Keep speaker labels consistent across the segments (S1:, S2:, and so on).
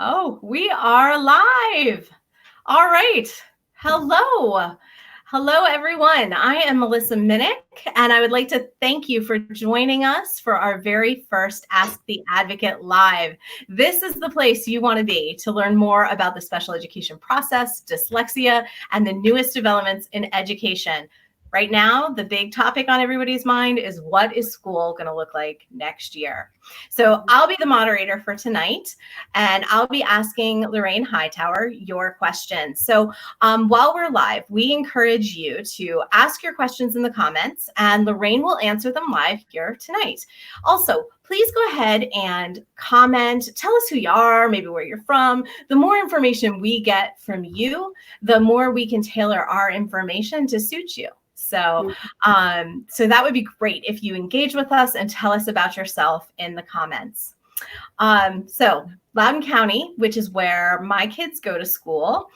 S1: Oh, we are live. All right. Hello. Hello, everyone. I am Melissa Minnick, and I would like to thank you for joining us for our very first Ask the Advocate Live. This is the place you want to be to learn more about the special education process, dyslexia, and the newest developments in education. Right now, the big topic on everybody's mind is what is school going to look like next year? So I'll be the moderator for tonight, and I'll be asking Lorraine Hightower your questions. So while we're live, we encourage you to ask your questions in the comments, and Lorraine will answer them live here tonight. Also, please go ahead and comment. Tell us who you are, maybe where you're from. The more information we get from you, the more we can tailor our information to suit you. So that would be great if you engage with us and tell us about yourself in the comments. So Loudoun County, which is where my kids go to school,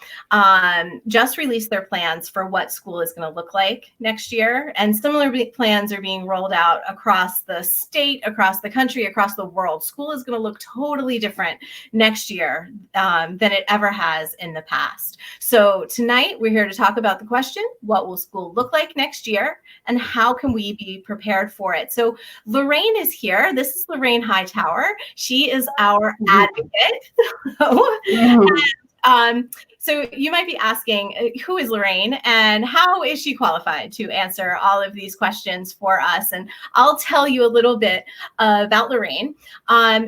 S1: just released their plans for what school is going to look like next year. And similar plans are being rolled out across the state, across the country, across the world. School is going to look totally different next year than it ever has in the past. So tonight we're here to talk about the question, what will school look like next year and how can we be prepared for it? So Lorraine is here. This is Lorraine Hightower. She is our advocate. So you might be asking, who is Lorraine and how is she qualified to answer all of these questions for us? And I'll tell you a little bit about Lorraine.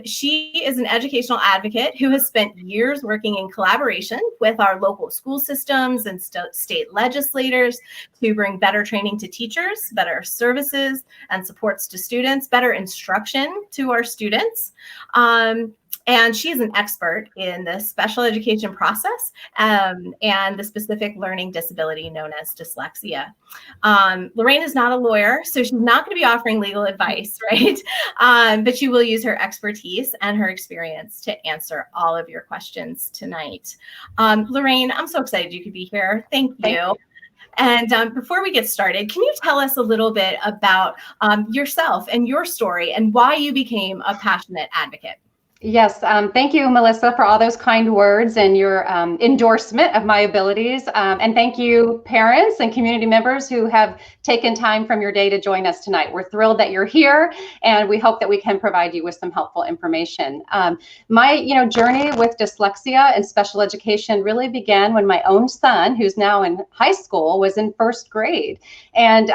S1: She is an educational advocate who has spent years working in collaboration with our local school systems and state legislators to bring better training to teachers, better services and supports to students, better instruction to our students. And she is an expert in the special education process and the specific learning disability known as dyslexia. Lorraine is not a lawyer, so she's not going to be offering legal advice, right? But she will use her expertise and her experience to answer all of your questions tonight. Lorraine, I'm so excited you could be here. Thank you. And before we get started, can you tell us a little bit about yourself and your story and why you became a passionate advocate?
S2: Yes, thank you, Melissa, for all those kind words and your endorsement of my abilities. And thank you, parents and community members who have taken time from your day to join us tonight. We're thrilled that you're here, and we hope that we can provide you with some helpful information. My journey with dyslexia and special education really began when my own son, who's now in high school, was in first grade. And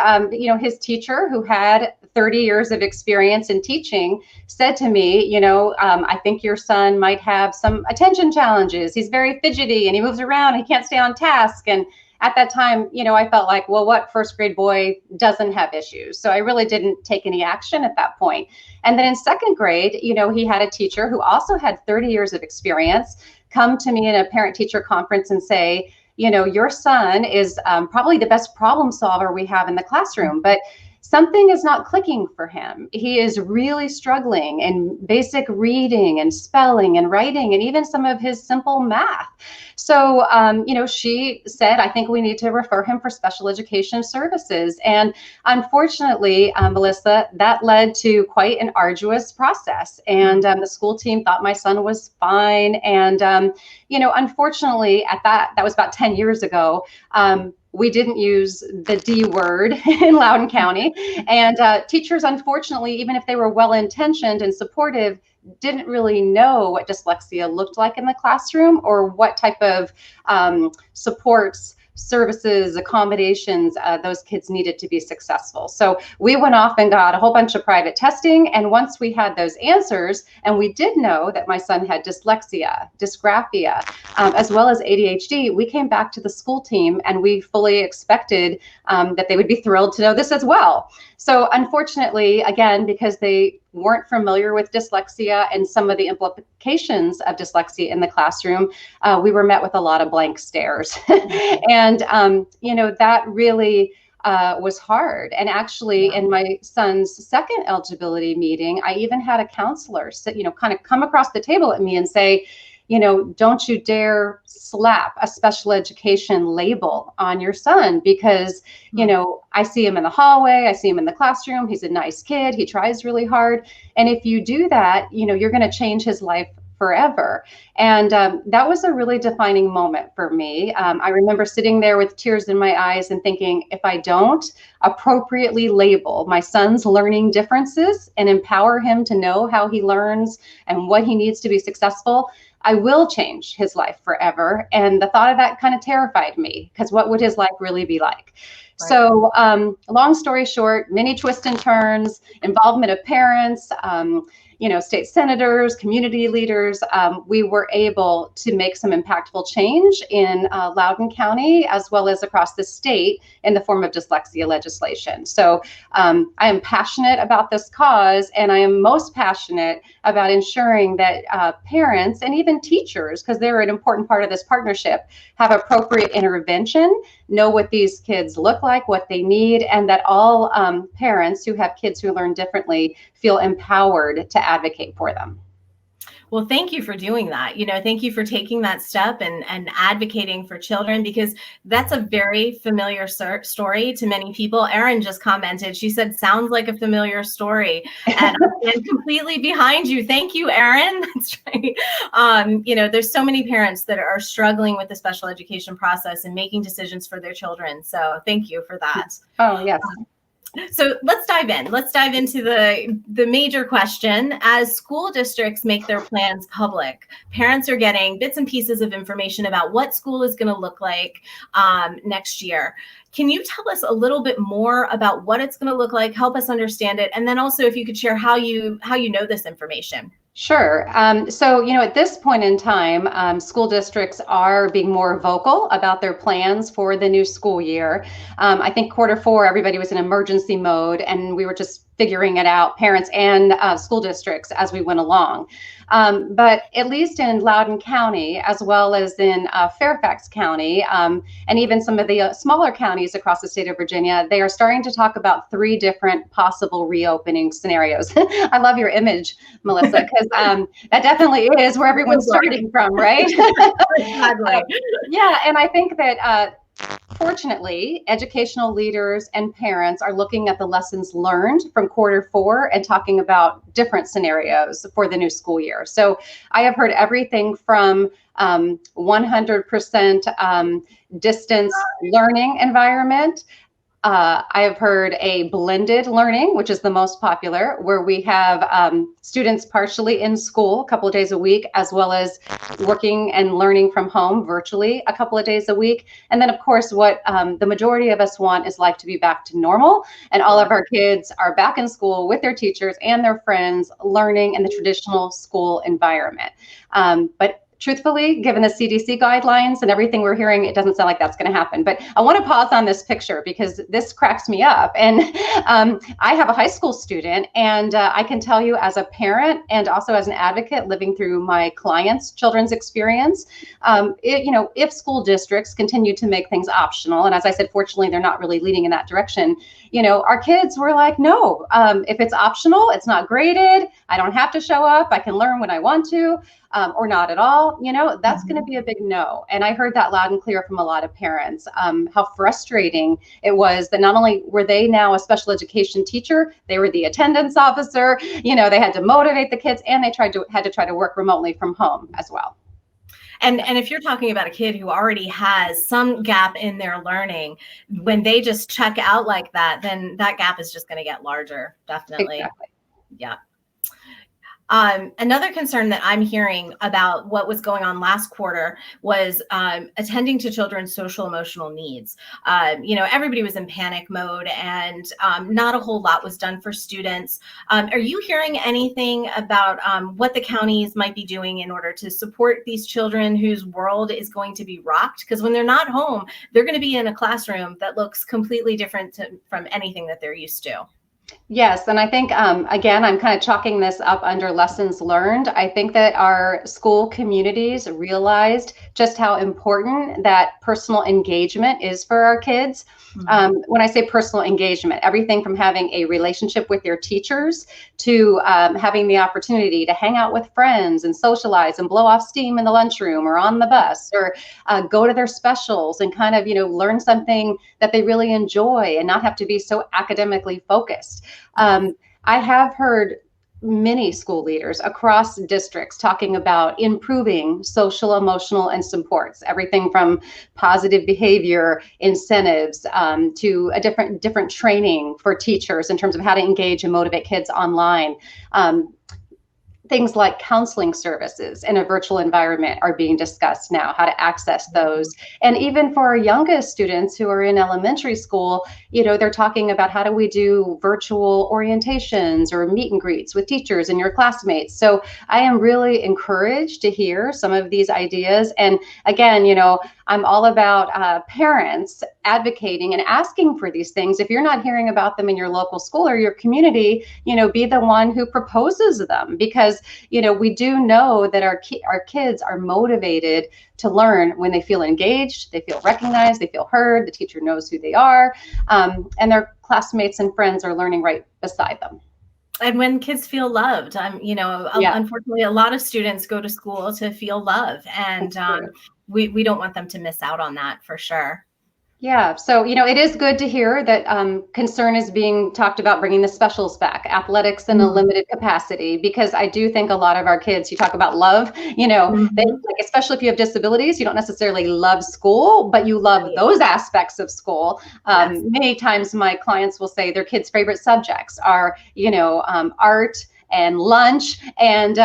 S2: his teacher, who had 30 years of experience in teaching, said to me, I think your son might have some attention challenges. He's very fidgety and he moves around. He can't stay on task. And at that time, I felt like, well, what first grade boy doesn't have issues? So I really didn't take any action at that point. And then in second grade, he had a teacher who also had 30 years of experience come to me in a parent-teacher conference and say, your son is probably the best problem solver we have in the classroom, but something is not clicking for him. He is really struggling in basic reading and spelling and writing and even some of his simple math. So, she said, I think we need to refer him for special education services. And unfortunately, Melissa, that led to quite an arduous process. And the school team thought my son was fine. And, unfortunately, that was about 10 years ago, we didn't use the D word in Loudoun County. And teachers, unfortunately, even if they were well-intentioned and supportive, didn't really know what dyslexia looked like in the classroom or what type of supports, services, accommodations those kids needed to be successful. So we went off and got a whole bunch of private testing. And once we had those answers, and we did know that my son had dyslexia, dysgraphia, as well as ADHD, we came back to the school team and we fully expected that they would be thrilled to know this as well. So unfortunately, again, because they weren't familiar with dyslexia and some of the implications of dyslexia in the classroom, we were met with a lot of blank stares. And, that really was hard. And actually, in my son's second eligibility meeting, I even had a counselor sit, kind of come across the table at me and say, don't you dare slap a special education label on your son because, I see him in the hallway, I see him in the classroom, he's a nice kid, he tries really hard. And if you do that, you're going to change his life forever. And that was a really defining moment for me. I remember sitting there with tears in my eyes and thinking, if I don't appropriately label my son's learning differences and empower him to know how he learns and what he needs to be successful, I will change his life forever. And the thought of that kind of terrified me, because what would his life really be like? Right. So long story short, many twists and turns, involvement of parents, state senators, community leaders, we were able to make some impactful change in Loudoun County, as well as across the state, in the form of dyslexia legislation. So I am passionate about this cause, and I am most passionate about ensuring that parents and even teachers, because they're an important part of this partnership, have appropriate intervention, know what these kids look like, what they need, and that all parents who have kids who learn differently feel empowered to advocate for them.
S1: Well, thank you for doing that. Thank you for taking that step and advocating for children, because that's a very familiar story to many people. Erin just commented, she said, sounds like a familiar story. And I'm completely behind you. Thank you, Erin. That's right. There's so many parents that are struggling with the special education process and making decisions for their children. So thank you for that.
S2: Oh, yes.
S1: So let's dive in. Let's dive into the major question. As school districts make their plans public, parents are getting bits and pieces of information about what school is going to look like next year. Can you tell us a little bit more about what it's going to look like, help us understand it, and then also if you could share how you know this information?
S2: Sure. So, at this point in time, school districts are being more vocal about their plans for the new school year. I think Q4, everybody was in emergency mode, and we were just figuring it out, parents and school districts, as we went along. But at least in Loudoun County, as well as in Fairfax County, and even some of the smaller counties across the state of Virginia, they are starting to talk about 3 different possible reopening scenarios. I love your image, Melissa, because that definitely is where everyone's starting from, right?
S1: Exactly.
S2: Yeah, and I think that fortunately, educational leaders and parents are looking at the lessons learned from Q4 and talking about different scenarios for the new school year. So I have heard everything from 100% distance learning environment. I have heard a blended learning, which is the most popular, where we have students partially in school a couple of days a week, as well as working and learning from home virtually a couple of days a week. And then, of course, what the majority of us want is life to be back to normal, and all of our kids are back in school with their teachers and their friends, learning in the traditional school environment. But truthfully, given the CDC guidelines and everything we're hearing, it doesn't sound like that's going to happen. But I want to pause on this picture because this cracks me up. And I have a high school student, and I can tell you as a parent and also as an advocate living through my clients' children's experience, if school districts continue to make things optional, and as I said, fortunately, they're not really leading in that direction, our kids were like, no, if it's optional, it's not graded, I don't have to show up, I can learn when I want to. Or not at all, that's going to be a big no. And I heard that loud and clear from a lot of parents, how frustrating it was that not only were they now a special education teacher, they were the attendance officer, they had to motivate the kids, and they had to try to work remotely from home as well.
S1: And if you're talking about a kid who already has some gap in their learning, when they just check out like that, then that gap is just going to get larger, definitely.
S2: Exactly.
S1: Yeah. Another concern that I'm hearing about what was going on last quarter was attending to children's social emotional needs. Everybody was in panic mode, and not a whole lot was done for students. Are you hearing anything about what the counties might be doing in order to support these children whose world is going to be rocked? Because when they're not home, they're going to be in a classroom that looks completely different from anything that they're used to.
S2: Yes, and I think, again, I'm kind of chalking this up under lessons learned. I think that our school communities realized just how important that personal engagement is for our kids. When I say personal engagement, everything from having a relationship with your teachers to having the opportunity to hang out with friends and socialize and blow off steam in the lunchroom or on the bus, or go to their specials and kind of, learn something that they really enjoy and not have to be so academically focused. I have heard many school leaders across districts talking about improving social, emotional, and supports, everything from positive behavior incentives to a different training for teachers in terms of how to engage and motivate kids online. Things like counseling services in a virtual environment are being discussed now, how to access those. And even for our youngest students who are in elementary school, they're talking about how do we do virtual orientations or meet and greets with teachers and your classmates. So I am really encouraged to hear some of these ideas. And again, I'm all about parents advocating and asking for these things. If you're not hearing about them in your local school or your community, be the one who proposes them, because we do know that our kids are motivated to learn when they feel engaged, they feel recognized, they feel heard, the teacher knows who they are, and their classmates and friends are learning right beside them.
S1: And when kids feel loved, unfortunately, a lot of students go to school to feel love, and we don't want them to miss out on that, for sure.
S2: Yeah, so it is good to hear that concern is being talked about bringing the specials back, athletics in a limited capacity, because I do think a lot of our kids, you talk about love, they, especially if you have disabilities, you don't necessarily love school, but you love those aspects of school. Yes. Many times my clients will say their kids' favorite subjects are, art and lunch and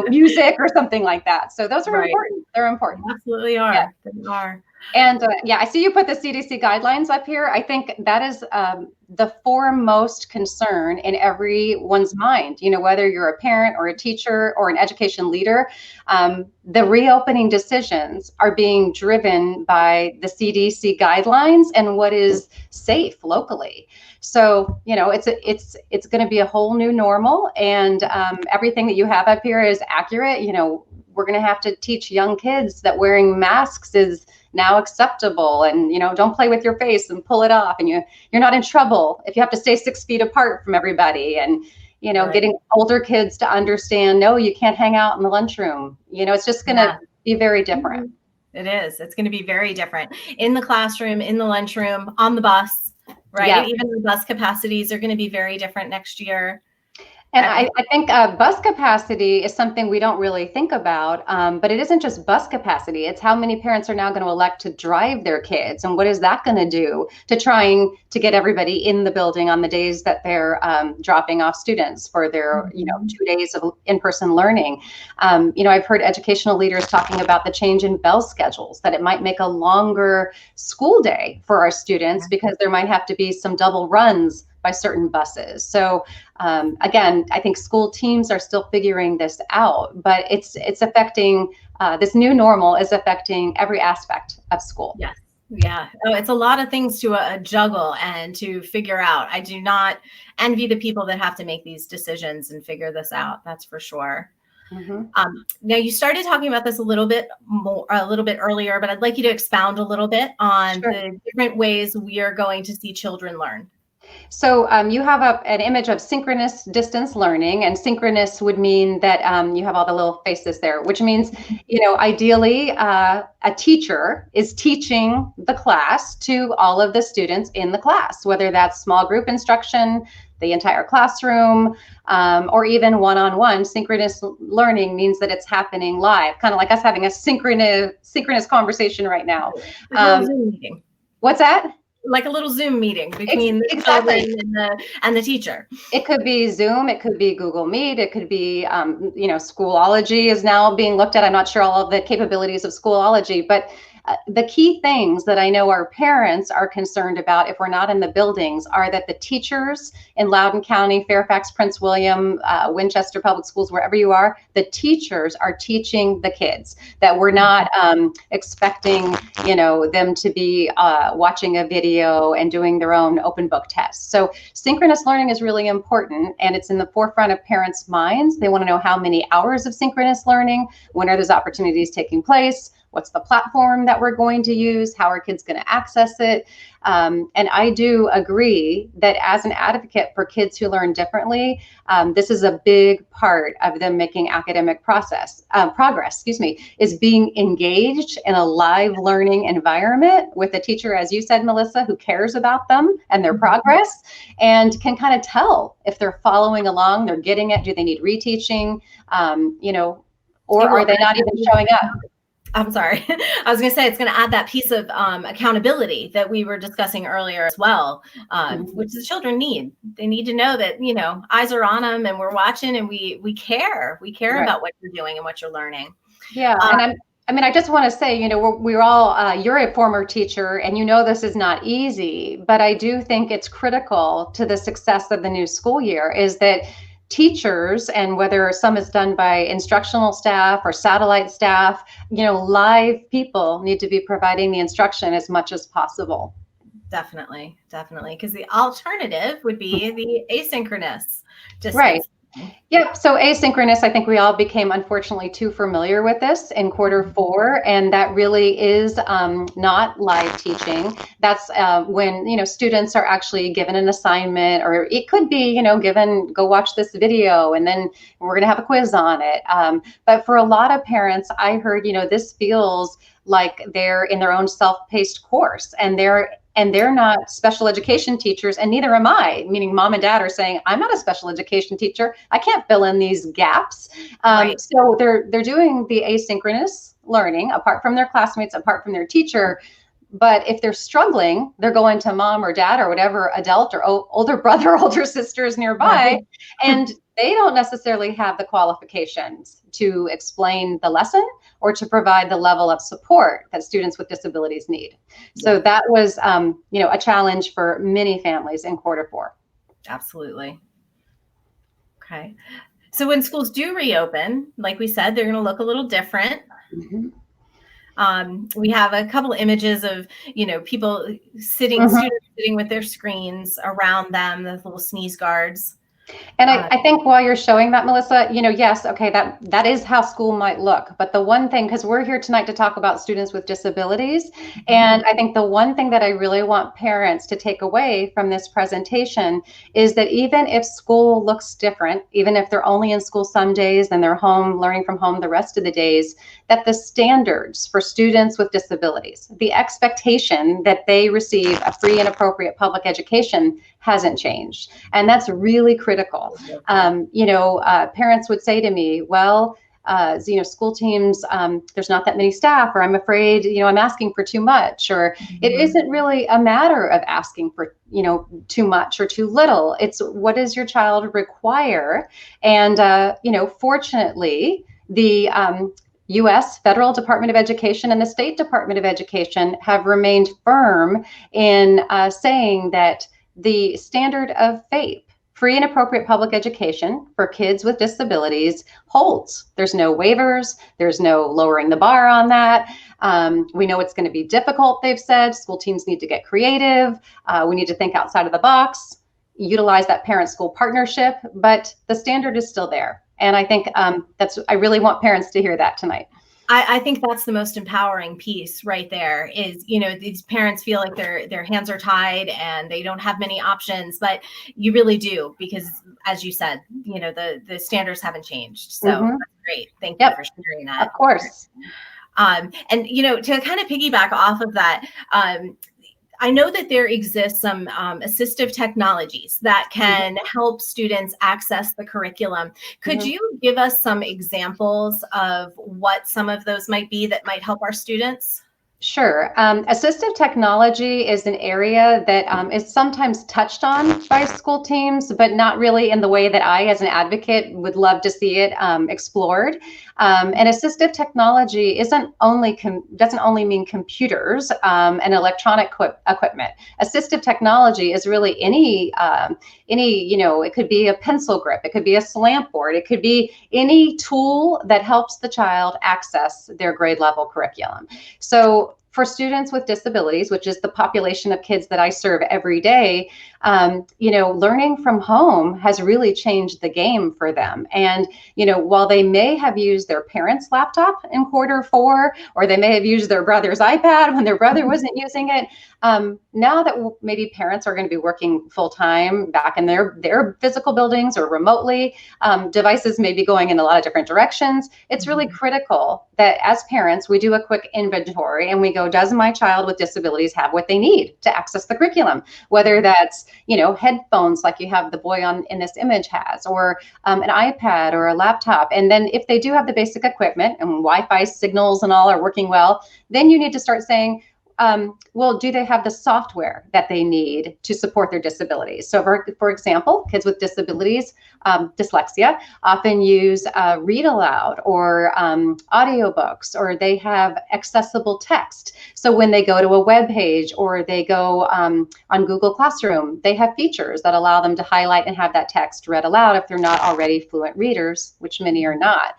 S2: music or something like that. So those are important. They're important.
S1: Absolutely are. Yeah. They are.
S2: And I see you put the CDC guidelines up here. I think that is the foremost concern in everyone's mind, whether you're a parent or a teacher or an education leader. The reopening decisions are being driven by the CDC guidelines and what is safe locally. So, it's going to be a whole new normal, and everything that you have up here is accurate. We're going to have to teach young kids that wearing masks is now acceptable, and don't play with your face and pull it off, and you're not in trouble if you have to stay 6 feet apart from everybody, and getting older kids to understand, no, you can't hang out in the lunchroom. It's just going to be very different.
S1: It is. It's going to be very different in the classroom, in the lunchroom, on the bus, right? Yeah. Even the bus capacities are going to be very different next year.
S2: And I think bus capacity is something we don't really think about, but it isn't just bus capacity. It's how many parents are now going to elect to drive their kids, and what is that going to do to trying to get everybody in the building on the days that they're dropping off students for their 2 days of in-person learning. I've heard educational leaders talking about the change in bell schedules, that it might make a longer school day for our students because there might have to be some double runs by certain buses. So again, I think school teams are still figuring this out, but it's affecting, this new normal is affecting every aspect of school.
S1: Yes. Yeah. Oh, it's a lot of things to juggle and to figure out. I do not envy the people that have to make these decisions and figure this out. That's for sure. Mm-hmm. Now, you started talking about this a little bit earlier, but I'd like you to expound a little bit on the different ways we are going to see children learn.
S2: So you have an image of synchronous distance learning, and synchronous would mean that you have all the little faces there, which means, ideally a teacher is teaching the class to all of the students in the class, whether that's small group instruction, the entire classroom, or even one-on-one. Synchronous learning means that it's happening live, kind of like us having a synchronous conversation right now. What's that?
S1: Like a little Zoom meeting between the children and the teacher.
S2: It could be Zoom, it could be Google Meet, it could be, Schoolology is now being looked at. I'm not sure all of the capabilities of Schoolology, but the key things that I know our parents are concerned about if we're not in the buildings are that the teachers in Loudoun County, Fairfax, Prince William, Winchester Public Schools, wherever you are, the teachers are teaching the kids, that we're not expecting, them to be watching a video and doing their own open book tests. So synchronous learning is really important, and it's in the forefront of parents' minds. They want to know how many hours of synchronous learning, when are those opportunities taking place, what's the platform that we're going to use, how are kids going to access it. And I do agree that as an advocate for kids who learn differently, this is a big part of them making academic progress, is being engaged in a live learning environment with a teacher, as you said, Melissa, who cares about them and their progress and can kind of tell if they're following along, they're getting it, do they need reteaching, or are they not even showing up?
S1: I'm sorry. I was going to say it's going to add that piece of accountability that we were discussing earlier as well, which the children need. They need to know that, eyes are on them and we're watching and we care. We care
S2: Right.
S1: about what you're doing and what you're learning.
S2: Yeah. And I just want to say, we're all, you're a former teacher and this is not easy, but I do think it's critical to the success of the new school year is that teachers, and whether some is done by instructional staff or satellite staff, live people need to be providing the instruction as much as possible.
S1: Definitely. Because the alternative would be the asynchronous distance.
S2: Right. Yep. So asynchronous, I think we all became unfortunately too familiar with this in Q4, and that really is not live teaching. That's when students are actually given an assignment, or it could be given, go watch this video, and then we're going to have a quiz on it. But for a lot of parents, I heard this feels like they're in their own self-paced course, and they're not special education teachers, and neither am I, meaning mom and dad are saying, I'm not a special education teacher. I can't fill in these gaps.
S1: Right.
S2: So they're doing the asynchronous learning apart from their classmates, apart from their teacher. But if they're struggling, they're going to mom or dad or whatever adult or older brother, older sister is nearby. Right. And they don't necessarily have the qualifications to explain the lesson or to provide the level of support that students with disabilities need. So that was, a challenge for many families in Q4.
S1: Absolutely. Okay. So when schools do reopen, like we said, they're going to look a little different. Mm-hmm. We have a couple of images of, people sitting, students sitting with their screens around them, the little sneeze guards.
S2: And I think while you're showing that, Melissa, yes, okay, that is how school might look. But the one thing, because we're here tonight to talk about students with disabilities, and I think the one thing that I really want parents to take away from this presentation is that even if school looks different, even if they're only in school some days and they're home, learning from home the rest of the days, that the standards for students with disabilities, the expectation that they receive a free and appropriate public education hasn't changed. And that's really critical. Parents would say to me, well, school teams, there's not that many staff, or I'm afraid, I'm asking for too much, or it isn't really a matter of asking for, too much or too little. It's what does your child require? And, fortunately, the U.S. Federal Department of Education and the State Department of Education have remained firm in saying that the standard of FAPE, free and appropriate public education for kids with disabilities, holds. There's no waivers. There's no lowering the bar on that. We know it's going to be difficult, they've said. School teams need to get creative. We need to think outside of the box, utilize that parent-school partnership, but the standard is still there. And I think I really want parents to hear that tonight.
S1: I think that's the most empowering piece right there is, these parents feel like their hands are tied and they don't have many options, but you really do, because as you said, the standards haven't changed. So that's great. Thank you for sharing that.
S2: Of course.
S1: And, to kind of piggyback off of that, I know that there exists some assistive technologies that can help students access the curriculum. Could you give us some examples of what some of those might be that might help our students?
S2: Sure. Assistive technology is an area that is sometimes touched on by school teams, but not really in the way that I, as an advocate, would love to see it explored. And assistive technology doesn't only mean computers and electronic equipment. Assistive technology is really any, it could be a pencil grip, it could be a slant board, it could be any tool that helps the child access their grade level curriculum. So for students with disabilities, which is the population of kids that I serve every day, learning from home has really changed the game for them. And, while they may have used their parents' laptop in Q4, or they may have used their brother's iPad when their brother wasn't using it, now that maybe parents are going to be working full time back in their physical buildings or remotely, devices may be going in a lot of different directions. It's really critical that as parents, we do a quick inventory and we go, does my child with disabilities have what they need to access the curriculum? Whether that's, headphones like you have the boy in this image has, or an iPad or a laptop. And then if they do have the basic equipment and Wi-Fi signals and all are working well, then you need to start saying, well, do they have the software that they need to support their disabilities? So for example, kids with disabilities, dyslexia, often use read aloud or audiobooks, or they have accessible text. So when they go to a web page or they go on Google Classroom, they have features that allow them to highlight and have that text read aloud if they're not already fluent readers, which many are not.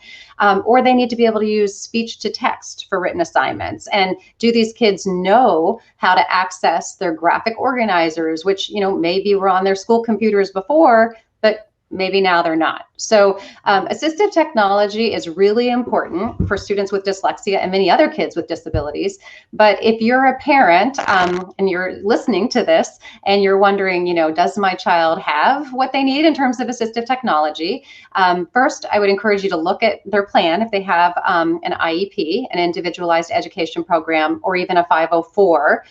S2: Or they need to be able to use speech to text for written assignments. And do these kids know how to access their graphic organizers, which, maybe were on their school computers before, but maybe now they're not. So assistive technology is really important for students with dyslexia and many other kids with disabilities. But if you're a parent and you're listening to this and you're wondering, does my child have what they need in terms of assistive technology? First, I would encourage you to look at their plan if they have an IEP, an individualized education program, or even a 504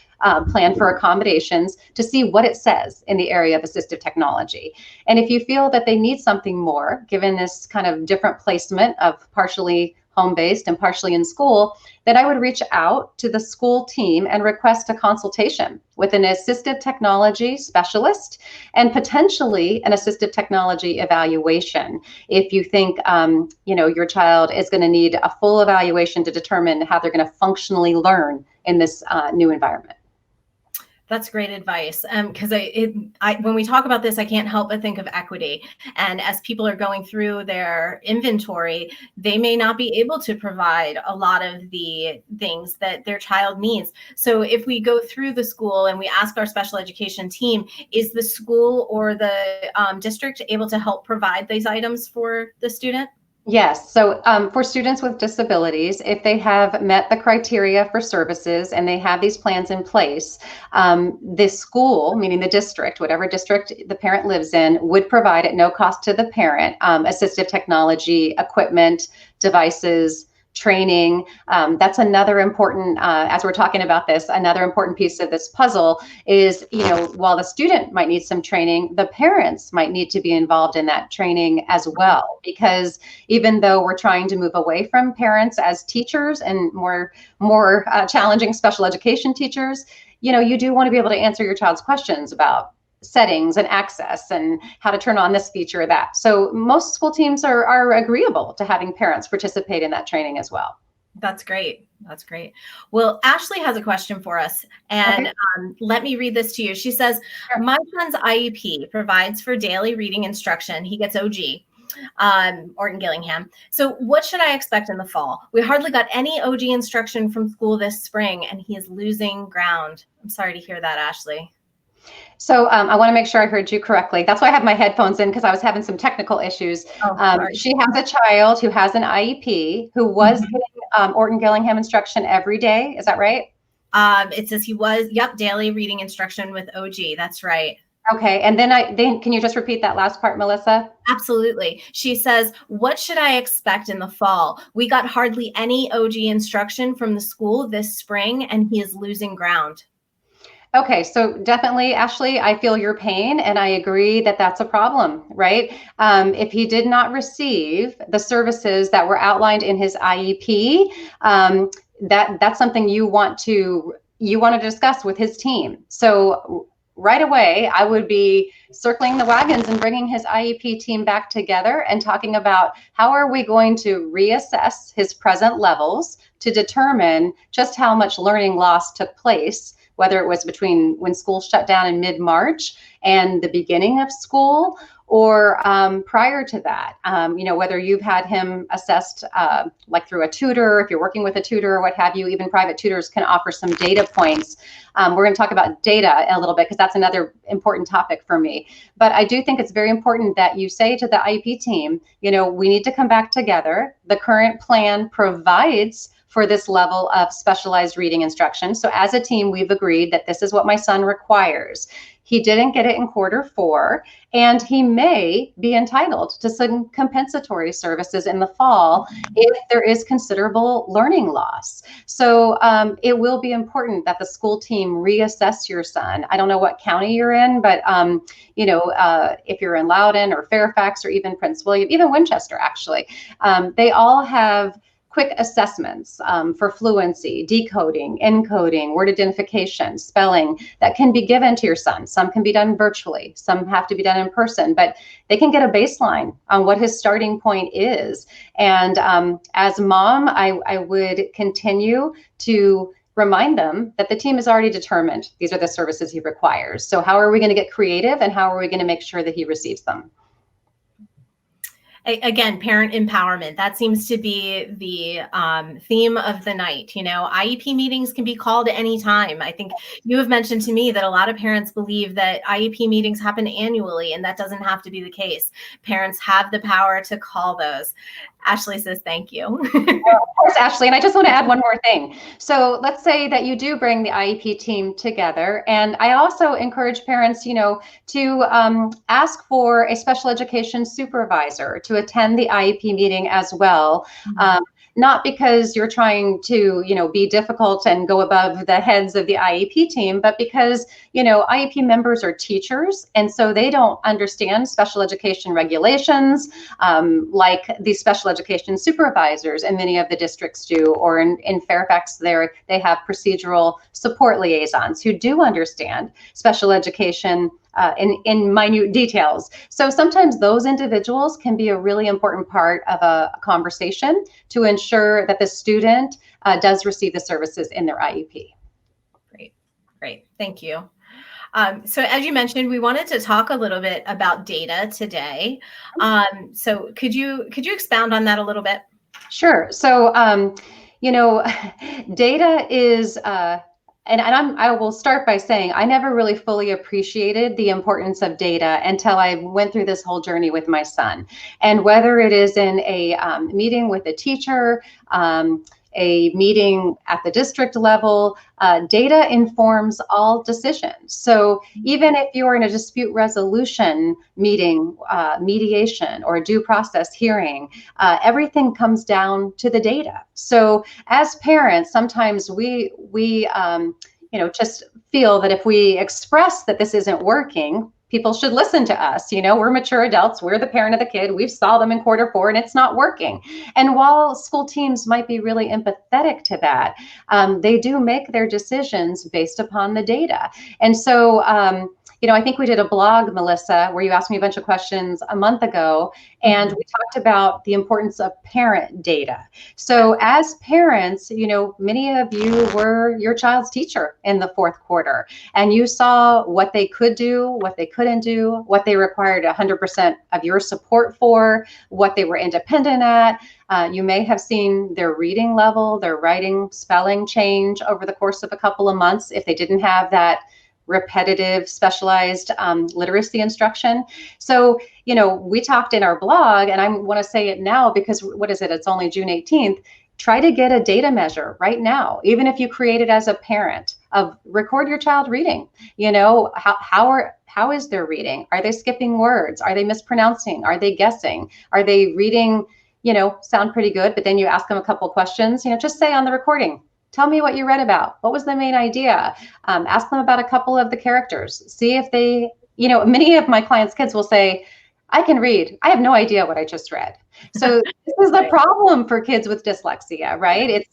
S2: plan for accommodations, to see what it says in the area of assistive technology. And if you feel that they need something more, given this kind of different placement of partially home-based and partially in school, then I would reach out to the school team and request a consultation with an assistive technology specialist and potentially an assistive technology evaluation. If you think, your child is going to need a full evaluation to determine how they're going to functionally learn in this new environment.
S1: That's great advice. Because when we talk about this, I can't help but think of equity. And as people are going through their inventory, they may not be able to provide a lot of the things that their child needs. So if we go through the school and we ask our special education team, is the school or the district able to help provide these items for the student?
S2: Yes. So for students with disabilities, if they have met the criteria for services and they have these plans in place, the school, meaning the district, whatever district the parent lives in, would provide at no cost to the parent assistive technology, equipment, devices, training. That's another important, as we're talking about this, another important piece of this puzzle is, while the student might need some training, the parents might need to be involved in that training as well. Because even though we're trying to move away from parents as teachers and more challenging special education teachers, you do want to be able to answer your child's questions about settings and access and how to turn on this feature or that. So most school teams are agreeable to having parents participate in that training as well.
S1: That's great. That's great. Well, Ashley has a question for us, and okay. Let me read this to you. She says, sure. My son's IEP provides for daily reading instruction. He gets OG. Orton Gillingham. So what should I expect in the fall? We hardly got any OG instruction from school this spring, and he is losing ground. I'm sorry to hear that, Ashley.
S2: So I want to make sure I heard you correctly. That's why I have my headphones in, because I was having some technical issues. She has a child who has an IEP who was getting Orton Gillingham instruction every day. Is that right?
S1: It says he was, daily reading instruction with OG. That's right.
S2: Okay. And then can you just repeat that last part, Melissa?
S1: Absolutely. She says, what should I expect in the fall? We got hardly any OG instruction from the school this spring, and he is losing ground.
S2: Okay, so definitely, Ashley, I feel your pain, and I agree that that's a problem, right? If he did not receive the services that were outlined in his IEP, that's something you want to discuss with his team. So right away, I would be circling the wagons and bringing his IEP team back together and talking about how are we going to reassess his present levels to determine just how much learning loss took place, whether it was between when school shut down in mid-March and the beginning of school, or prior to that, whether you've had him assessed like through a tutor, if you're working with a tutor or what have you. Even private tutors can offer some data points. We're going to talk about data a little bit because that's another important topic for me. But I do think it's very important that you say to the IEP team, we need to come back together. The current plan provides for this level of specialized reading instruction. So as a team, we've agreed that this is what my son requires. He didn't get it in Q4, and he may be entitled to some compensatory services in the fall if there is considerable learning loss. So it will be important that the school team reassess your son. I don't know what county you're in, but if you're in Loudoun or Fairfax or even Prince William, even Winchester, actually, they all have quick assessments for fluency, decoding, encoding, word identification, spelling that can be given to your son. Some can be done virtually, some have to be done in person, but they can get a baseline on what his starting point is. And as mom, I would continue to remind them that the team has already determined these are the services he requires. So how are we going to get creative, and how are we going to make sure that he receives them?
S1: Again, parent empowerment. That seems to be the theme of the night. IEP meetings can be called anytime. I think you have mentioned to me that a lot of parents believe that IEP meetings happen annually, and that doesn't have to be the case. Parents have the power to call those. Ashley says, thank you.
S2: Well, of course, Ashley. And I just want to add one more thing. So let's say that you do bring the IEP team together. And I also encourage parents, to ask for a special education supervisor to attend the IEP meeting as well. Not because you're trying to, be difficult and go above the heads of the IEP team, but because, IEP members are teachers. And so they don't understand special education regulations like the special education supervisors and many of the districts do. Or in Fairfax, they have procedural support liaisons who do understand special education in minute details. So sometimes those individuals can be a really important part of a conversation to ensure that the student does receive the services in their IEP.
S1: Great. Thank you. So as you mentioned, we wanted to talk a little bit about data today. So could you expound on that a little bit?
S2: Sure. So, data is, I will start by saying I never really fully appreciated the importance of data until I went through this whole journey with my son. And whether it is in a meeting with a teacher, a meeting at the district level, data informs all decisions. So even if you're in a dispute resolution meeting, mediation, or a due process hearing, everything comes down to the data. So as parents, sometimes we just feel that if we express that this isn't working, people should listen to us. We're mature adults. We're the parent of the kid. We've saw them in Q4 and it's not working. And while school teams might be really empathetic to that, they do make their decisions based upon the data. And so, I think we did a blog, Melissa, where you asked me a bunch of questions a month ago, and we talked about the importance of parent data. So as parents, many of you were your child's teacher in the Q4, and you saw what they could do, what they couldn't do, what they required 100% of your support for, what they were independent at. You may have seen their reading level, their writing, spelling change over the course of a couple of months if they didn't have that repetitive, specialized literacy instruction. So, we talked in our blog, and I want to say it now because it's only June 18th. Try to get a data measure right now, even if you create it as a parent, of record your child reading. How is their reading? Are they skipping words? Are they mispronouncing? Are they guessing? Are they reading, sound pretty good, but then you ask them a couple questions, just say on the recording, tell me what you read about. What was the main idea? Ask them about a couple of the characters. See if they, many of my clients' kids will say, I can read. I have no idea what I just read. So this is the problem for kids with dyslexia, right?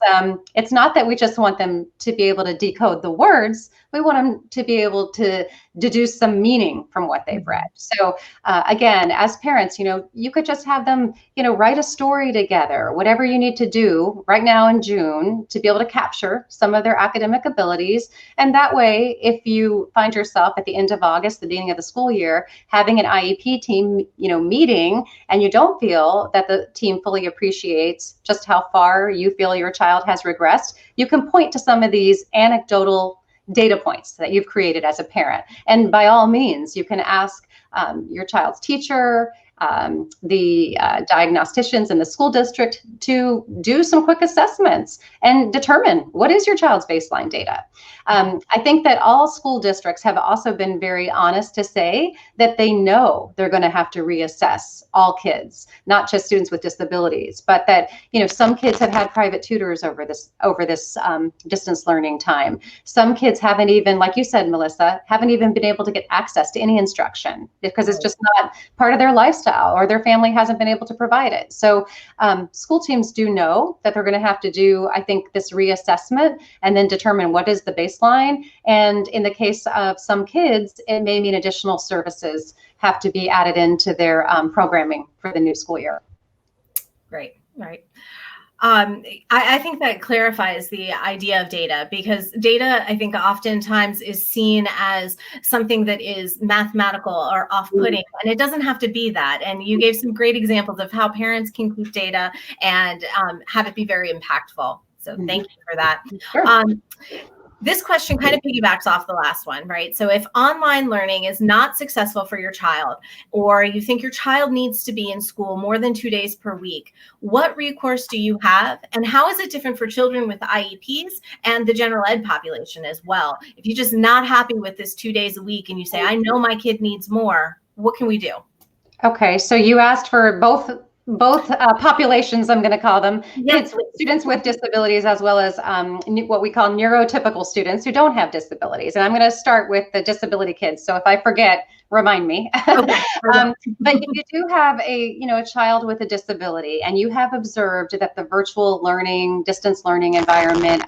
S2: It's not that we just want them to be able to decode the words. We want them to be able to deduce some meaning from what they've read. So again, as parents, you could just have them, write a story together, whatever you need to do right now in June to be able to capture some of their academic abilities. And that way, if you find yourself at the end of August, the beginning of the school year, having an IEP team, meeting, and you don't feel that the team fully appreciates just how far you feel your child has regressed, you can point to some of these anecdotal data points that you've created as a parent. And by all means, you can ask your child's teacher, the diagnosticians in the school district to do some quick assessments and determine what is your child's baseline data. I think that all school districts have also been very honest to say that they know they're going to have to reassess all kids, not just students with disabilities, but that some kids have had private tutors over this distance learning time. Some kids haven't even, like you said, Melissa, haven't even been able to get access to any instruction because it's just not part of their lifestyle or their family hasn't been able to provide it. So school teams do know that they're going to have to do, I think, this reassessment and then determine what is the baseline. And in the case of some kids, it may mean additional services have to be added into their programming for the new school year.
S1: Right. I think that clarifies the idea of data, because data, I think, oftentimes is seen as something that is mathematical or off-putting, and it doesn't have to be that. And you gave some great examples of how parents can keep data and have it be very impactful. So thank you for that.
S2: Sure.
S1: This question kind of piggybacks off the last one, right? So if online learning is not successful for your child, or you think your child needs to be in school more than 2 days per week, what recourse do you have? And how is it different for children with IEPs and the general ed population as well? If you're just not happy with this 2 days a week and you say, I know my kid needs more, what can we do?
S2: Okay, so you asked for both populations, I'm going to call them, yes, students with disabilities, as well as what we call neurotypical students who don't have disabilities. And I'm going to start with the disability kids. So if I forget, remind me. Okay. But if you do have a child with a disability and you have observed that the virtual learning, distance learning environment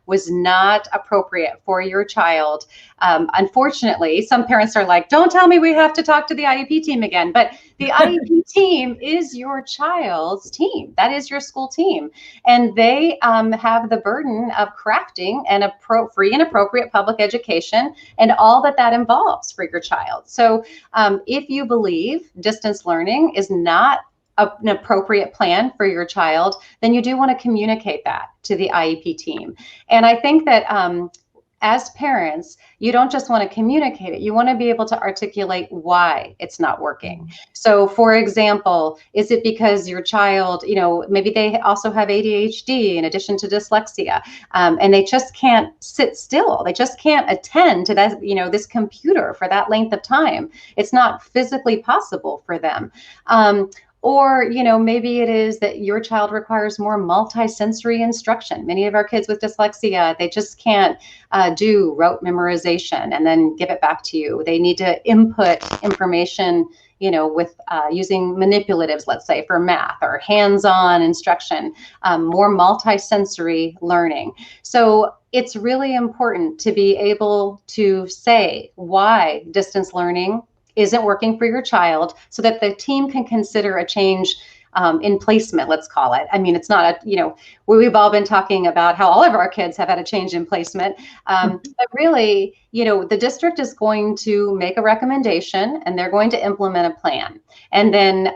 S2: was not appropriate for your child, unfortunately, some parents are like, don't tell me we have to talk to the IEP team again. But the IEP team is your child's team. That is your school team. And they have the burden of crafting free and appropriate public education and all that involves for your child. So if you believe distance learning is not an appropriate plan for your child, then you do want to communicate that to the IEP team. And I think that as parents, you don't just want to communicate it, you want to be able to articulate why it's not working. So for example, is it because your child, maybe they also have ADHD in addition to dyslexia, and they just can't sit still. They just can't attend to that, this computer for that length of time. It's not physically possible for them. Or, maybe it is that your child requires more multi-sensory instruction. Many of our kids with dyslexia, they just can't do rote memorization and then give it back to you. They need to input information, with using manipulatives, let's say, for math, or hands-on instruction, more multi-sensory learning. So it's really important to be able to say why distance learning isn't working for your child, so that the team can consider a change in placement, let's call it. I mean, it's not we've all been talking about how all of our kids have had a change in placement, but really, the district is going to make a recommendation and they're going to implement a plan. And then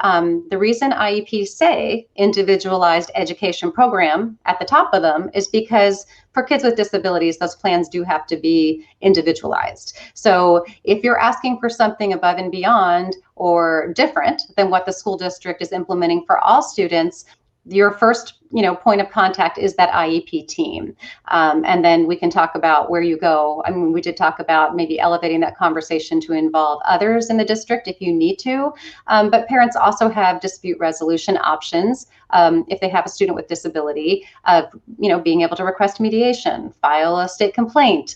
S2: the reason IEPs say individualized education program at the top of them is because for kids with disabilities, those plans do have to be individualized. So if you're asking for something above and beyond or different than what the school district is implementing for all students, your first point of contact is that IEP team. And then we can talk about where you go. I mean, we did talk about maybe elevating that conversation to involve others in the district if you need to. But parents also have dispute resolution options if they have a student with disability, of being able to request mediation, file a state complaint,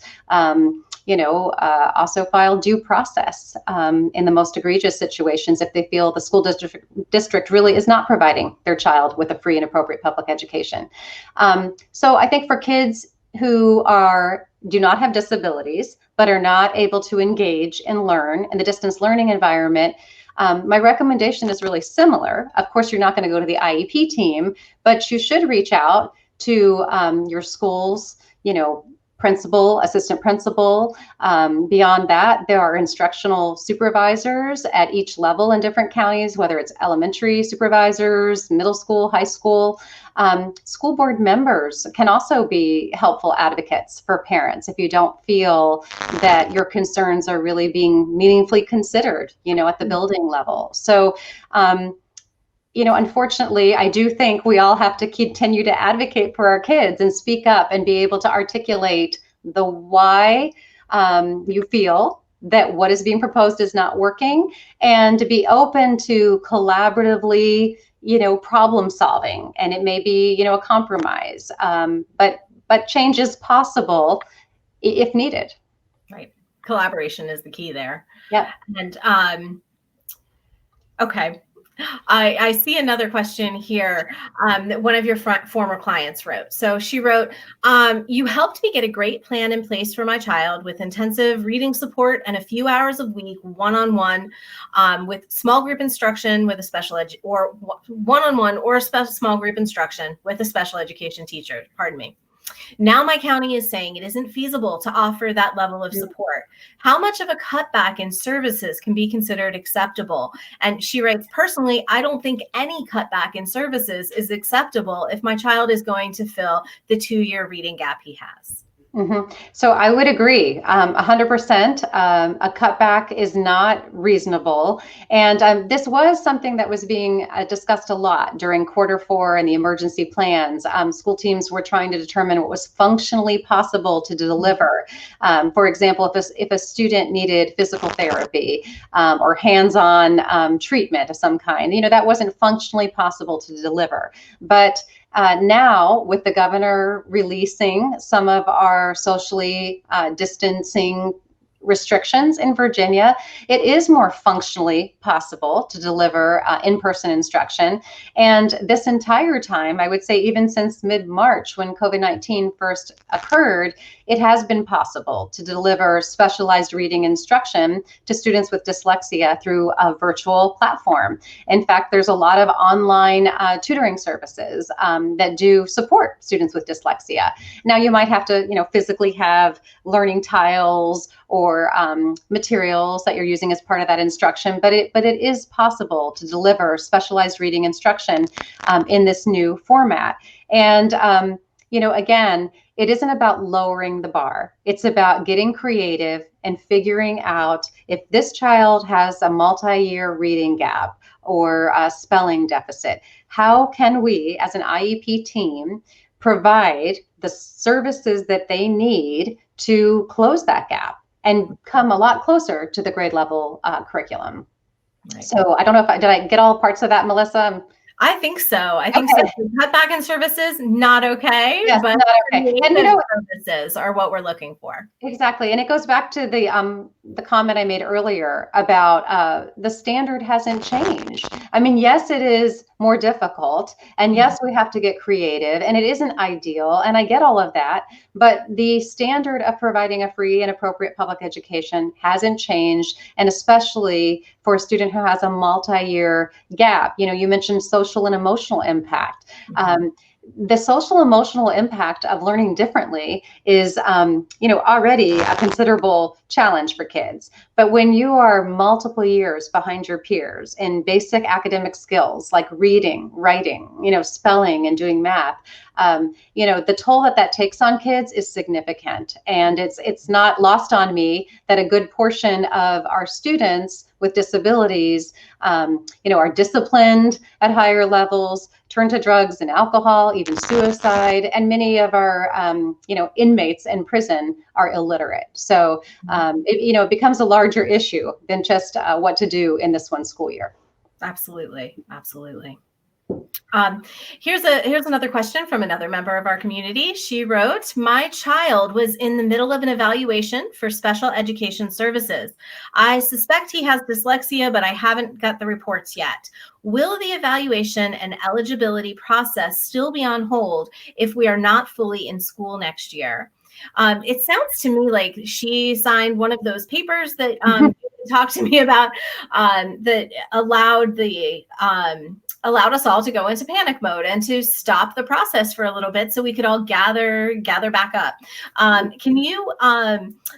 S2: also file due process in the most egregious situations if they feel the school district really is not providing their child with a free and appropriate public education. So I think for kids who do not have disabilities, but are not able to engage and learn in the distance learning environment, my recommendation is really similar. Of course, you're not going to go to the IEP team, but you should reach out to your school's, principal, assistant principal. Beyond that, there are instructional supervisors at each level in different counties, whether it's elementary supervisors, middle school, high school. School board members can also be helpful advocates for parents if you don't feel that your concerns are really being meaningfully considered, at the building level. So, unfortunately, I do think we all have to continue to advocate for our kids and speak up and be able to articulate the why you feel that what is being proposed is not working, and to be open to collaboratively, problem solving. And it may be, a compromise, but change is possible if needed.
S1: Right. Collaboration is the key there.
S2: Yeah.
S1: And okay. I see another question here that one of your former clients wrote. So she wrote, you helped me get a great plan in place for my child with intensive reading support and a few hours a week, one-on-one, with small group instruction with a special or one-on-one or a small group instruction with a special education teacher, pardon me. Now my county is saying it isn't feasible to offer that level of support. How much of a cutback in services can be considered acceptable? And she writes, personally, I don't think any cutback in services is acceptable if my child is going to fill the 2-year reading gap he has.
S2: Mm-hmm. So I would agree 100%. A cutback is not reasonable. And this was something that was being discussed a lot during Q4 and the emergency plans. School teams were trying to determine what was functionally possible to deliver. For example, if a student needed physical therapy or hands-on treatment of some kind, that wasn't functionally possible to deliver. But now, with the governor releasing some of our socially distancing restrictions in Virginia, it is more functionally possible to deliver in-person instruction. And this entire time, I would say even since mid-March when COVID-19 first occurred, it has been possible to deliver specialized reading instruction to students with dyslexia through a virtual platform. In fact, there's a lot of online tutoring services that do support students with dyslexia. Now, you might have to, physically have learning tiles or materials that you're using as part of that instruction, but it is possible to deliver specialized reading instruction in this new format. And again, it isn't about lowering the bar. It's about getting creative and figuring out if this child has a multi-year reading gap or a spelling deficit, how can we as an IEP team provide the services that they need to close that gap and come a lot closer to the grade level curriculum. Right. So I don't know did I get all parts of that, Melissa?
S1: I think so. I think so. Cut back in services, not okay.
S2: Yes,
S1: but
S2: not okay. And
S1: services are what we're looking for.
S2: Exactly. And it goes back to the comment I made earlier about the standard hasn't changed. I mean, yes, it is more difficult. And yes, we have to get creative and it isn't ideal. And I get all of that. But the standard of providing a free and appropriate public education hasn't changed. And especially for a student who has a multi-year gap, you mentioned social and emotional impact. The social emotional impact of learning differently is, already a considerable challenge for kids. But when you are multiple years behind your peers in basic academic skills like reading, writing, spelling and doing math, the toll that takes on kids is significant. And it's not lost on me that a good portion of our students with disabilities, are disciplined at higher levels, turn to drugs and alcohol, even suicide, and many of our, inmates in prison are illiterate. So, it becomes a larger issue than just what to do in this one school year.
S1: Absolutely. Absolutely. Here's another question from another member of our community. She wrote, "My child was in the middle of an evaluation for special education services. I suspect he has dyslexia, but I haven't got the reports yet. Will the evaluation and eligibility process still be on hold if we are not fully in school next year?" It sounds to me like she signed one of those papers that you talked to me about, that allowed us all to go into panic mode and to stop the process for a little bit so we could all gather back up. Can you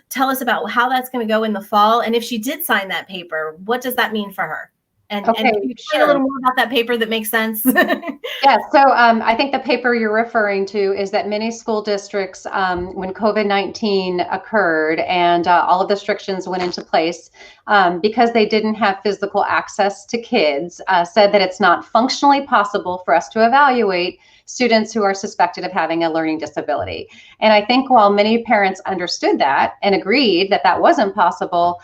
S1: tell us about how that's going to go in the fall? And if she did sign that paper, what does that mean for her? And
S2: Okay,
S1: can you explain a little more about that paper that makes sense?
S2: Yeah, so I think the paper you're referring to is that many school districts, when COVID-19 occurred and all of the restrictions went into place, because they didn't have physical access to kids, said that it's not functionally possible for us to evaluate students who are suspected of having a learning disability. And I think while many parents understood that and agreed that that wasn't possible,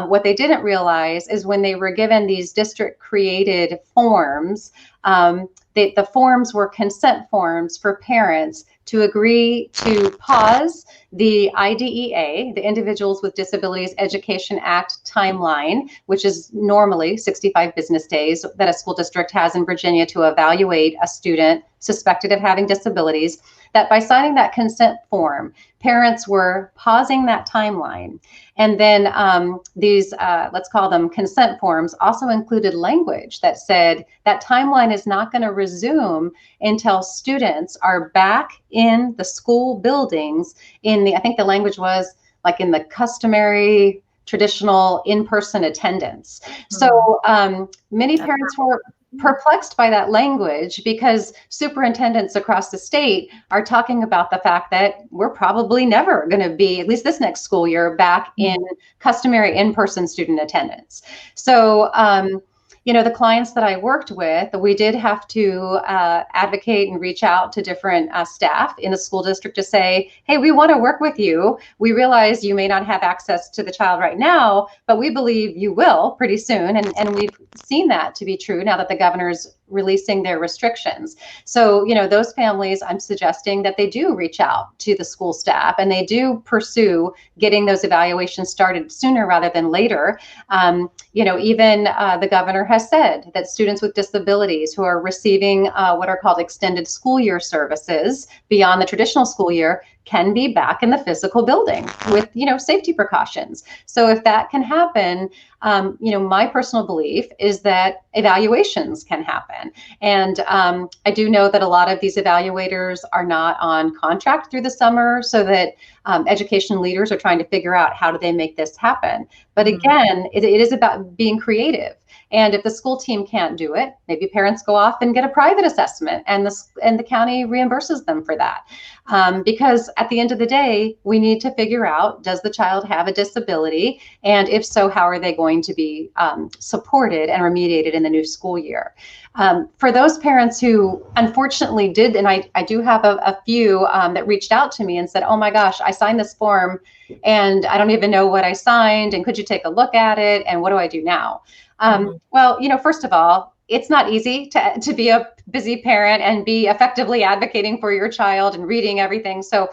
S2: what they didn't realize is when they were given these district created forms, the forms were consent forms for parents to agree to pause the IDEA, the Individuals with Disabilities Education Act timeline, which is normally 65 business days that a school district has in Virginia to evaluate a student suspected of having disabilities, that by signing that consent form, parents were pausing that timeline. And then these, let's call them consent forms, also included language that said that timeline is not going to resume until students are back in the school buildings I think the language was like in the customary traditional in-person attendance. So many parents were perplexed by that language because superintendents across the state are talking about the fact that we're probably never going to be, at least this next school year, back in customary in-person student attendance. So, the clients that I worked with, we did have to advocate and reach out to different staff in the school district to say, hey, we want to work with you. We realize you may not have access to the child right now, but we believe you will pretty soon. And we've seen that to be true now that the governor's releasing their restrictions. So, those families, I'm suggesting that they do reach out to the school staff and they do pursue getting those evaluations started sooner rather than later. Even the governor has said that students with disabilities who are receiving what are called extended school year services beyond the traditional school year can be back in the physical building with, safety precautions. So if that can happen, my personal belief is that evaluations can happen. And I do know that a lot of these evaluators are not on contract through the summer, so that education leaders are trying to figure out how do they make this happen. But again, it is about being creative. And if the school team can't do it, maybe parents go off and get a private assessment and the county reimburses them for that. Because at the end of the day, we need to figure out, does the child have a disability? And if so, how are they going to be supported and remediated in the new school year? For those parents who unfortunately did, and I do have a few that reached out to me and said, oh my gosh, I signed this form and I don't even know what I signed. And could you take a look at it? And what do I do now? Well, first of all, it's not easy to be a busy parent and be effectively advocating for your child and reading everything. So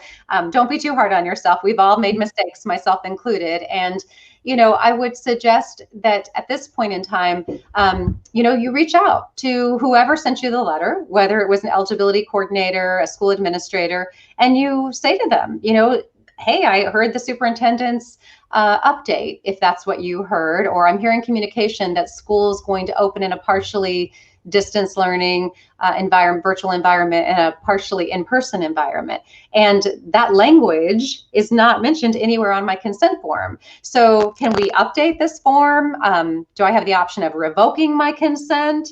S2: don't be too hard on yourself. We've all made mistakes, myself included. And, I would suggest that at this point in time, you reach out to whoever sent you the letter, whether it was an eligibility coordinator, a school administrator, and you say to them, hey, I heard the superintendent's update, if that's what you heard, or I'm hearing communication that school is going to open in a partially distance learning environment, virtual environment, and a partially in-person environment. And that language is not mentioned anywhere on my consent form. So can we update this form? Do I have the option of revoking my consent?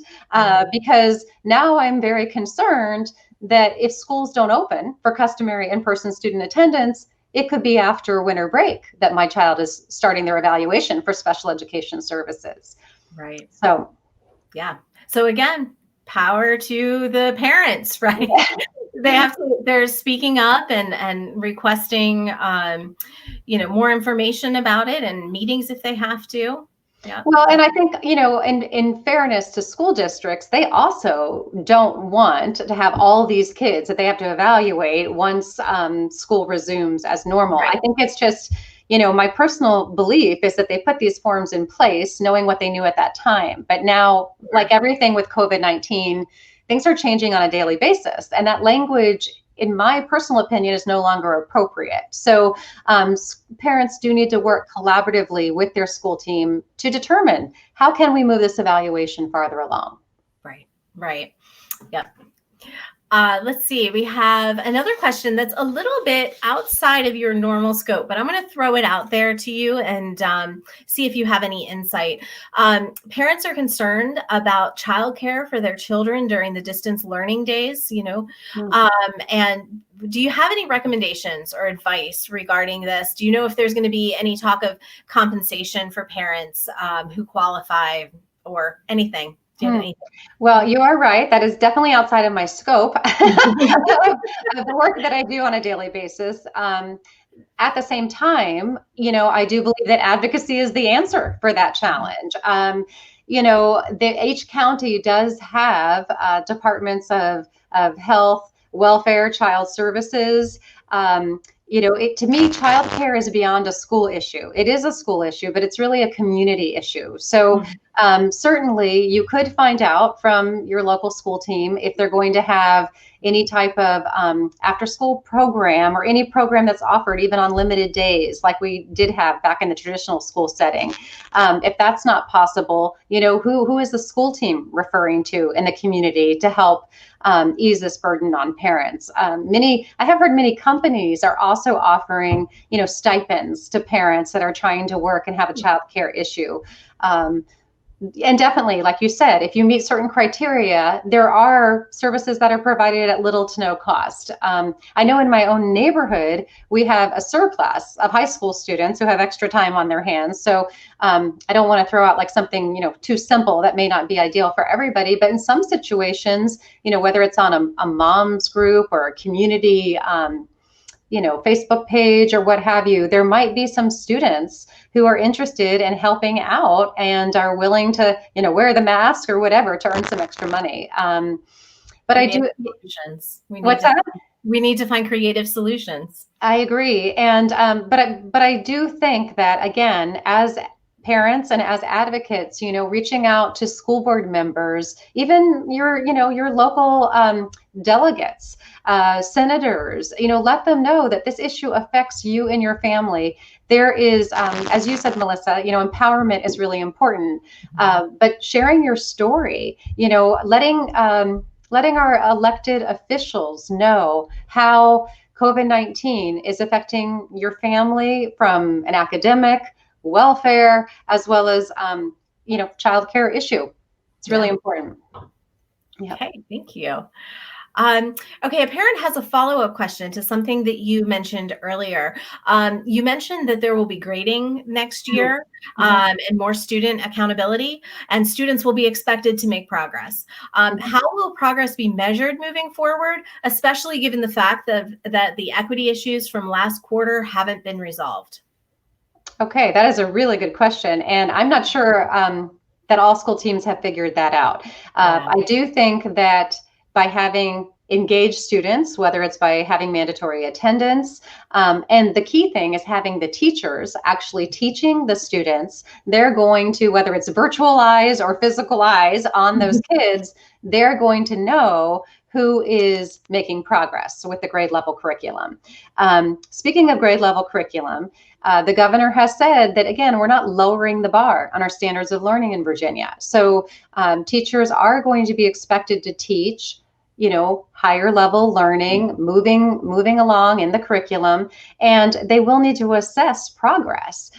S2: Because now I'm very concerned that if schools don't open for customary in-person student attendance, it could be after winter break that my child is starting their evaluation for special education services.
S1: Right.
S2: So,
S1: yeah. So again, power to the parents, right? They're speaking up and requesting, more information about it and meetings if they have to. Yeah.
S2: Well, and I think, in fairness to school districts, they also don't want to have all these kids that they have to evaluate once school resumes as normal.
S1: Right.
S2: I think it's just, my personal belief is that they put these forms in place knowing what they knew at that time. But now, like everything with COVID-19, things are changing on a daily basis. And that language, in my personal opinion, is no longer appropriate. So parents do need to work collaboratively with their school team to determine how can we move this evaluation farther along.
S1: Right. Right. Yep. Let's see. We have another question that's a little bit outside of your normal scope, but I'm going to throw it out there to you and see if you have any insight. Parents are concerned about childcare for their children during the distance learning days, and do you have any recommendations or advice regarding this? Do you know if there's going to be any talk of compensation for parents who qualify or anything?
S2: Well, you are right. That is definitely outside of my scope of the work that I do on a daily basis. At the same time, I do believe that advocacy is the answer for that challenge. Each county does have departments of health, welfare, child services. To me, childcare is beyond a school issue. It is a school issue, but it's really a community issue. So certainly you could find out from your local school team if they're going to have any type of after school program or any program that's offered even on limited days like we did have back in the traditional school setting. If that's not possible, who is the school team referring to in the community to help ease this burden on parents? I have heard many companies are also offering, stipends to parents that are trying to work and have a child care issue. And definitely, like you said, if you meet certain criteria, there are services that are provided at little to no cost. I know in my own neighborhood, we have a surplus of high school students who have extra time on their hands. So I don't want to throw out like something, too simple that may not be ideal for everybody. But in some situations, whether it's on a mom's group or a community Facebook page or what have you, there might be some students who are interested in helping out and are willing to, wear the mask or whatever to earn some extra money. But I do.
S1: Solutions.
S2: What's that?
S1: We need to find creative solutions.
S2: I agree. And but I do think that, again, as parents and as advocates, reaching out to school board members, even your local delegates, senators, let them know that this issue affects you and your family. There is, as you said, Melissa, empowerment is really important, but sharing your story, letting our elected officials know how COVID-19 is affecting your family from an academic, welfare, as well as childcare issue. It's really important.
S1: Yep. Okay, thank you. Okay, a parent has a follow-up question to something that you mentioned earlier. You mentioned that there will be grading next year and more student accountability, and students will be expected to make progress. How will progress be measured moving forward, especially given the fact that the equity issues from last quarter haven't been resolved?
S2: Okay, that is a really good question. And I'm not sure that all school teams have figured that out. I do think that by having engaged students, whether it's by having mandatory attendance, and the key thing is having the teachers actually teaching the students, they're going to, whether it's virtual eyes or physical eyes on those kids, they're going to know who is making progress with the grade level curriculum. Speaking of grade level curriculum, the governor has said that, again, we're not lowering the bar on our standards of learning in Virginia. So teachers are going to be expected to teach, higher level learning, moving along in the curriculum, and they will need to assess progress.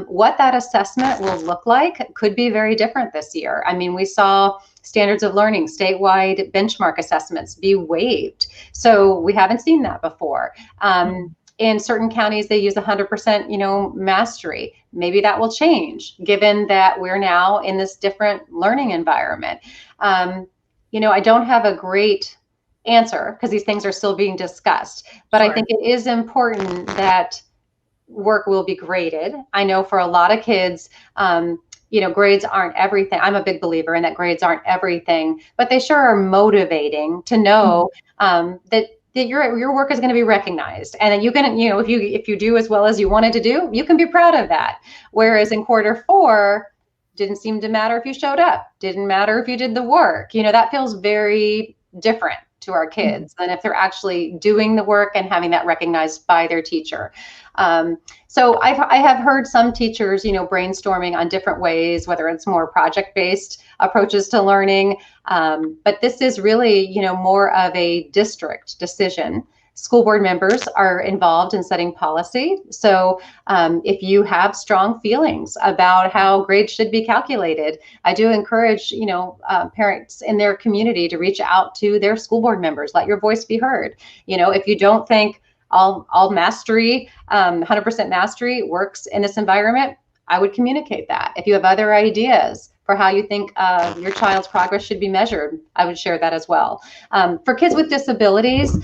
S2: What that assessment will look like could be very different this year. I mean, we saw standards of learning, statewide benchmark assessments be waived. So we haven't seen that before. In certain counties, they use 100%, mastery. Maybe that will change given that we're now in this different learning environment. I don't have a great answer because these things are still being discussed, but sure. I think it is important that work will be graded. I know for a lot of kids, grades aren't everything. I'm a big believer in that grades aren't everything, but they sure are motivating to know that your work is going to be recognized, and then you can, if you do as well as you wanted to do, you can be proud of that. Whereas in Q4, didn't seem to matter if you showed up, didn't matter if you did the work. That feels very different to our kids than if they're actually doing the work and having that recognized by their teacher. So I have heard some teachers, brainstorming on different ways, whether it's more project-based approaches to learning. But this is really, more of a district decision. School board members are involved in setting policy. So if you have strong feelings about how grades should be calculated, I do encourage, parents in their community to reach out to their school board members. Let your voice be heard. If you don't think all mastery, 100% mastery works in this environment, I would communicate that. If you have other ideas for how you think your child's progress should be measured, I would share that as well. For kids with disabilities,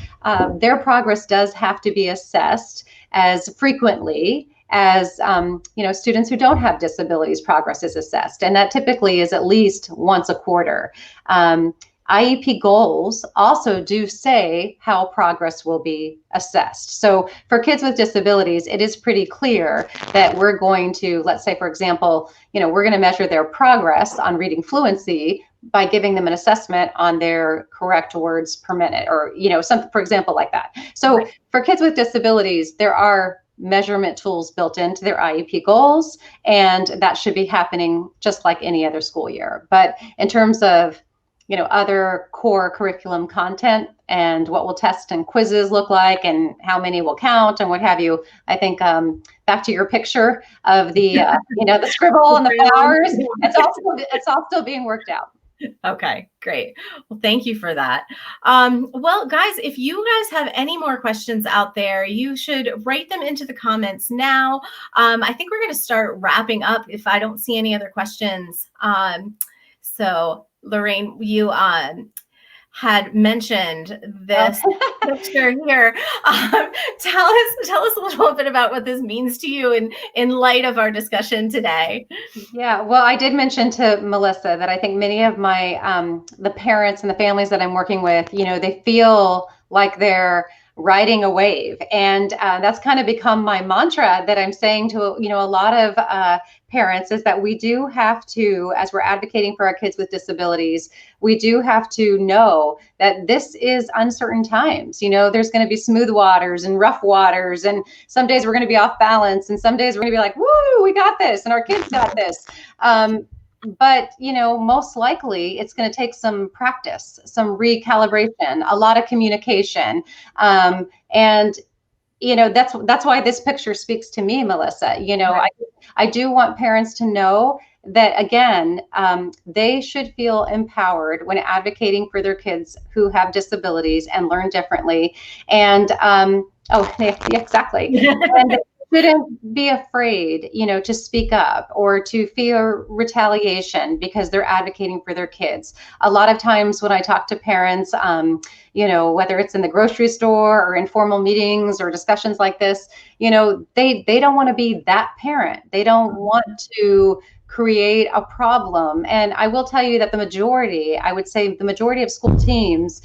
S2: their progress does have to be assessed as frequently as students who don't have disabilities progress is assessed, and that typically is at least once a quarter. IEP goals also do say how progress will be assessed. So for kids with disabilities, it is pretty clear that we're going to, let's say, for example, we're going to measure their progress on reading fluency by giving them an assessment on their correct words per minute, or, something, for example, like that. So for kids with disabilities, there are measurement tools built into their IEP goals, and that should be happening just like any other school year. But in terms of other core curriculum content and what will test and quizzes look like and how many will count and what have you, I think back to your picture of the, the scribble and the flowers, it's all still being worked out.
S1: Okay, great. Well, thank you for that. Well, guys, if you guys have any more questions out there, you should write them into the comments now. I think we're going to start wrapping up if I don't see any other questions. So Lorraine, you had mentioned this picture here. Tell us a little bit about what this means to you in light of our discussion today.
S2: Yeah, well, I did mention to Melissa that I think many of my the parents and the families that I'm working with, they feel like they're riding a wave, and that's kind of become my mantra that I'm saying to a lot of parents, is that we do have to, as we're advocating for our kids with disabilities, we do have to know that this is uncertain times. There's going to be smooth waters and rough waters, and some days we're going to be off balance, and some days we're going to be like, woo, we got this, and our kids got this. But, most likely it's going to take some practice, some recalibration, a lot of communication. And that's why this picture speaks to me, Melissa. I do want parents to know that, again, they should feel empowered when advocating for their kids who have disabilities and learn differently. And, exactly. And shouldn't be afraid, to speak up or to fear retaliation because they're advocating for their kids. A lot of times when I talk to parents, whether it's in the grocery store or informal meetings or discussions like this, they don't want to be that parent. They don't want to create a problem. And I will tell you that I would say the majority of school teams,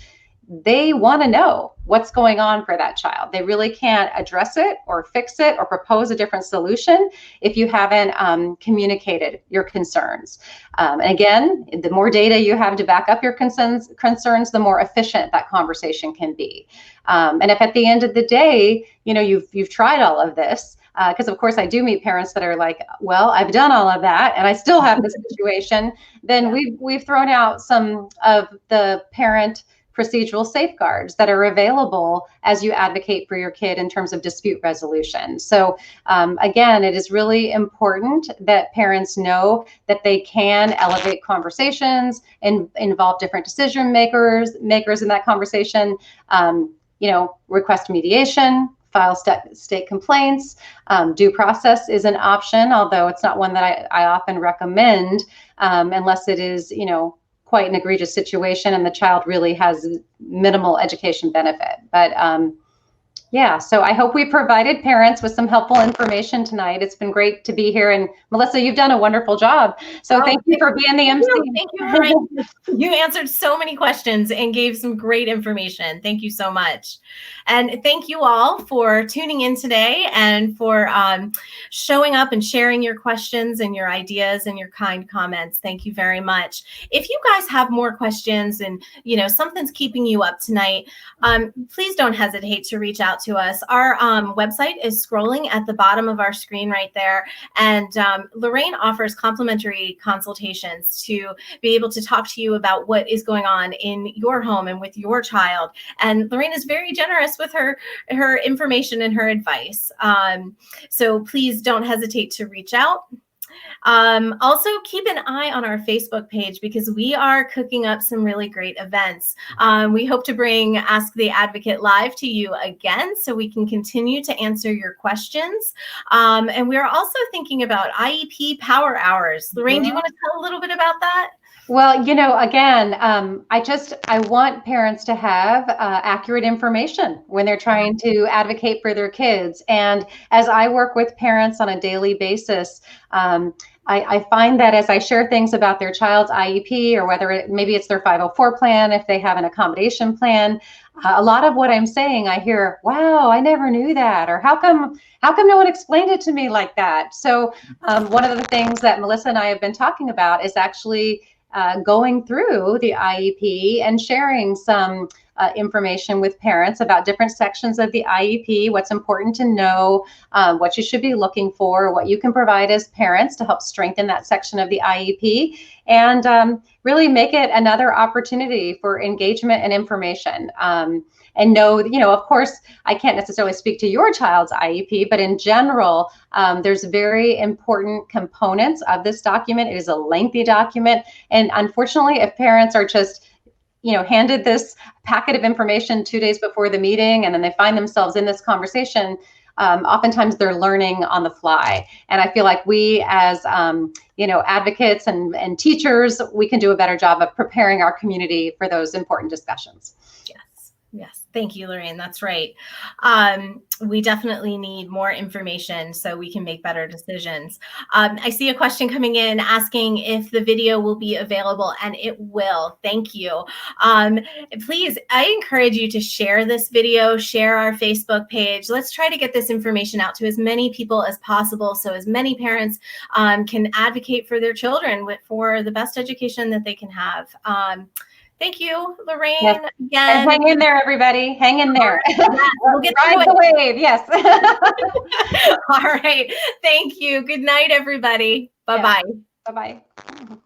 S2: they want to know what's going on for that child. They really can't address it or fix it or propose a different solution if you haven't communicated your concerns. And again, the more data you have to back up your concerns, the more efficient that conversation can be. And if at the end of the day, you've tried all of this, because of course I do meet parents that are like, well, I've done all of that and I still have this situation, then we've thrown out some of the parent procedural safeguards that are available as you advocate for your kid in terms of dispute resolution. So again, it is really important that parents know that they can elevate conversations and involve different decision makers in that conversation, request mediation, file state complaints. Due process is an option, although it's not one that I often recommend unless it is, quite an egregious situation and the child really has minimal education benefit. But Yeah, so I hope we provided parents with some helpful information tonight. It's been great to be here. And Melissa, you've done a wonderful job. So thank you for being the MC.
S1: Thank you, Lorraine. You answered so many questions and gave some great information. Thank you so much. And thank you all for tuning in today and for showing up and sharing your questions and your ideas and your kind comments. Thank you very much. If you guys have more questions and something's keeping you up tonight, please don't hesitate to reach out to us. Our website is scrolling at the bottom of our screen right there. And Lorraine offers complimentary consultations to be able to talk to you about what is going on in your home and with your child. And Lorraine is very generous with her information and her advice. So please don't hesitate to reach out. Also, keep an eye on our Facebook page because we are cooking up some really great events. We hope to bring Ask the Advocate Live to you again so we can continue to answer your questions. And we're also thinking about IEP Power Hours. Lorraine, do you want to tell a little bit about that?
S2: Well, again, I want parents to have accurate information when they're trying to advocate for their kids. And as I work with parents on a daily basis, I find that as I share things about their child's IEP, or whether maybe it's their 504 plan, if they have an accommodation plan, a lot of what I'm saying, I hear, wow, I never knew that, or how come no one explained it to me like that? So one of the things that Melissa and I have been talking about is actually going through the IEP and sharing some information with parents about different sections of the IEP, what's important to know, what you should be looking for, what you can provide as parents to help strengthen that section of the IEP, and really make it another opportunity for engagement and information. And know, of course, I can't necessarily speak to your child's IEP, but in general, there's very important components of this document. It is a lengthy document. And unfortunately, if parents are just, handed this packet of information 2 days before the meeting, and then they find themselves in this conversation, oftentimes they're learning on the fly. And I feel like we as, advocates and teachers, we can do a better job of preparing our community for those important discussions.
S1: Yes. Thank you, Lorraine. That's right. We definitely need more information so we can make better decisions. I see a question coming in asking if the video will be available, and it will. Thank you. Please, I encourage you to share this video, share our Facebook page. Let's try to get this information out to as many people as possible so as many parents can advocate for their children for the best education that they can have. Thank you, Lorraine.
S2: Yes.
S1: Again.
S2: And hang in there, everybody. Hang in there.
S1: We'll get
S2: Ride the wave. Yes.
S1: All right. Thank you. Good night, everybody. Bye-bye.
S2: Bye-bye.